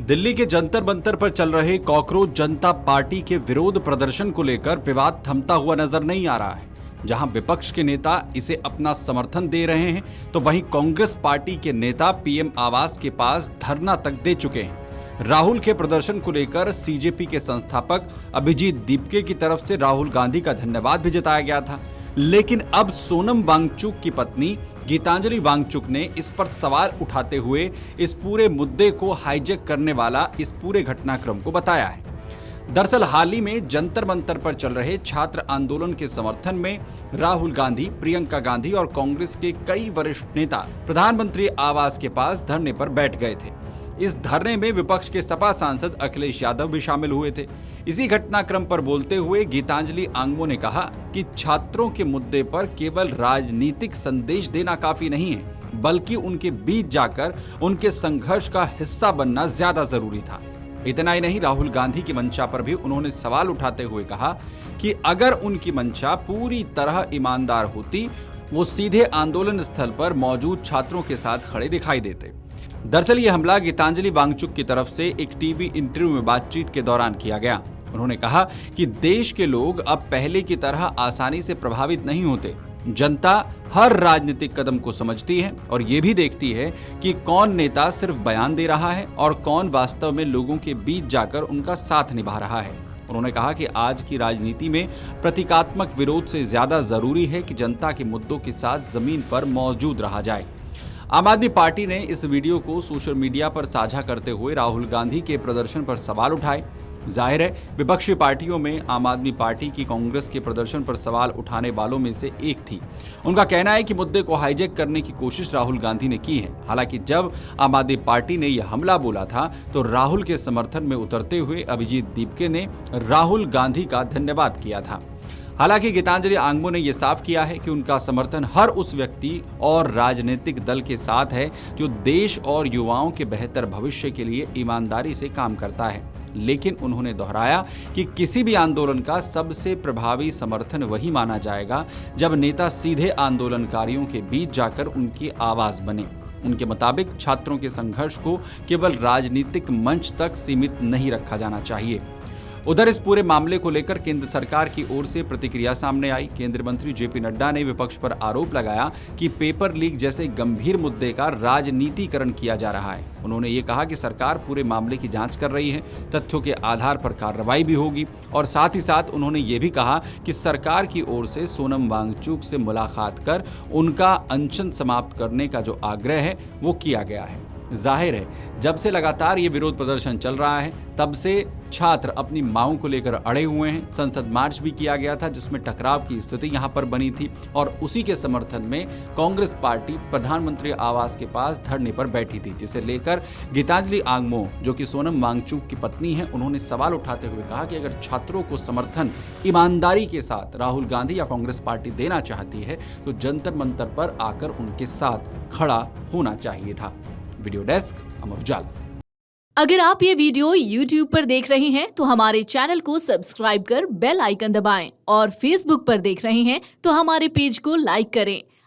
दिल्ली के जंतर मंतर पर चल रहे कॉकरोच जनता पार्टी के विरोध प्रदर्शन को लेकर विवाद थमता हुआ नजर नहीं आ रहा है। जहां विपक्ष के नेता इसे अपना समर्थन दे रहे हैं, तो वहीं कांग्रेस पार्टी के नेता पीएम आवास के पास धरना तक दे चुके हैं। राहुल के प्रदर्शन को लेकर सीजेपी के संस्थापक अभिजीत दीपके की तरफ से राहुल गांधी का धन्यवाद भी जताया गया था, लेकिन अब सोनम वांगचुक की पत्नी गीतांजलि वांगचुक ने इस पर सवाल उठाते हुए इस पूरे मुद्दे को हाईजैक करने वाला इस पूरे घटनाक्रम को बताया है। दरअसल हाल ही में जंतर मंतर पर चल रहे छात्र आंदोलन के समर्थन में राहुल गांधी, प्रियंका गांधी और कांग्रेस के कई वरिष्ठ नेता प्रधानमंत्री आवास के पास धरने पर बैठ गए थे। इस धरने में विपक्ष के सपा सांसद अखिलेश यादव भी शामिल हुए थे। इसी घटनाक्रम पर बोलते हुए गीतांजलि आंगमो ने कहा कि छात्रों के मुद्दे पर केवल राजनीतिक संदेश देना काफी नहीं है, बल्कि उनके बीच जाकर उनके संघर्ष का हिस्सा बनना ज्यादा जरूरी था। इतना ही नहीं, राहुल गांधी की मंशा पर भी उन्होंने सवाल उठाते हुए कहा कि अगर उनकी मंशा पूरी तरह ईमानदार होती, वो सीधे आंदोलन स्थल पर मौजूद छात्रों के साथ खड़े दिखाई देते। दरअसल ये हमला गीतांजलि वांगचुक की तरफ से एक टीवी इंटरव्यू में बातचीत के दौरान किया गया। उन्होंने कहा कि देश के लोग अब पहले की तरह आसानी से प्रभावित नहीं होते। जनता हर राजनीतिक कदम को समझती है और ये भी देखती है कि कौन नेता सिर्फ बयान दे रहा है और कौन वास्तव में लोगों के बीच जाकर उनका साथ निभा रहा है। उन्होंने कहा कि आज की राजनीति में प्रतीकात्मक विरोध से ज्यादा जरूरी है कि जनता के मुद्दों के साथ जमीन पर मौजूद रहा जाए। आम आदमी पार्टी ने इस वीडियो को सोशल मीडिया पर साझा करते हुए राहुल गांधी के प्रदर्शन पर सवाल उठाए। जाहिर है, विपक्षी पार्टियों में आम आदमी पार्टी की कांग्रेस के प्रदर्शन पर सवाल उठाने वालों में से एक थी। उनका कहना है कि मुद्दे को हाईजैक करने की कोशिश राहुल गांधी ने की है। हालांकि जब आम आदमी पार्टी ने यह हमला बोला था, तो राहुल के समर्थन में उतरते हुए अभिजीत दीपके ने राहुल गांधी का धन्यवाद किया था। हालांकि गीतांजलि आंगमो ने यह साफ किया है कि उनका समर्थन हर उस व्यक्ति और राजनीतिक दल के साथ है जो देश और युवाओं के बेहतर भविष्य के लिए ईमानदारी से काम करता है। लेकिन उन्होंने दोहराया कि किसी भी आंदोलन का सबसे प्रभावी समर्थन वही माना जाएगा जब नेता सीधे आंदोलनकारियों के बीच जाकर उनकी आवाज बने। उनके मुताबिक छात्रों के संघर्ष को केवल राजनीतिक मंच तक सीमित नहीं रखा जाना चाहिए। उधर इस पूरे मामले को लेकर केंद्र सरकार की ओर से प्रतिक्रिया सामने आई। केंद्रीय मंत्री जेपी नड्डा ने विपक्ष पर आरोप लगाया कि पेपर लीक जैसे गंभीर मुद्दे का राजनीतिकरण किया जा रहा है। उन्होंने ये कहा कि सरकार पूरे मामले की जांच कर रही है, तथ्यों के आधार पर कार्रवाई भी होगी, और साथ ही साथ उन्होंने ये भी कहा कि सरकार की ओर से सोनम वांगचुक से मुलाकात कर उनका अनशन समाप्त करने का जो आग्रह है वो किया गया है। जाहिर है, जब से लगातार ये विरोध प्रदर्शन चल रहा है, तब से छात्र अपनी मांगों को लेकर अड़े हुए हैं। संसद मार्च भी किया गया था जिसमें टकराव की स्थिति यहां पर बनी थी, और उसी के समर्थन में कांग्रेस पार्टी प्रधानमंत्री आवास के पास धरने पर बैठी थी, जिसे लेकर गीतांजलि आंगमो, जो कि सोनम वांगचुक की पत्नी है, उन्होंने सवाल उठाते हुए कहा कि अगर छात्रों को समर्थन ईमानदारी के साथ राहुल गांधी या कांग्रेस पार्टी देना चाहती है, तो जंतर मंतर पर आकर उनके साथ खड़ा होना चाहिए था। Video desk, Amar Ujala. अगर आप ये वीडियो YouTube पर देख रहे हैं तो हमारे चैनल को सब्सक्राइब कर बेल आइकन दबाएं, और Facebook पर देख रहे हैं तो हमारे पेज को लाइक करें।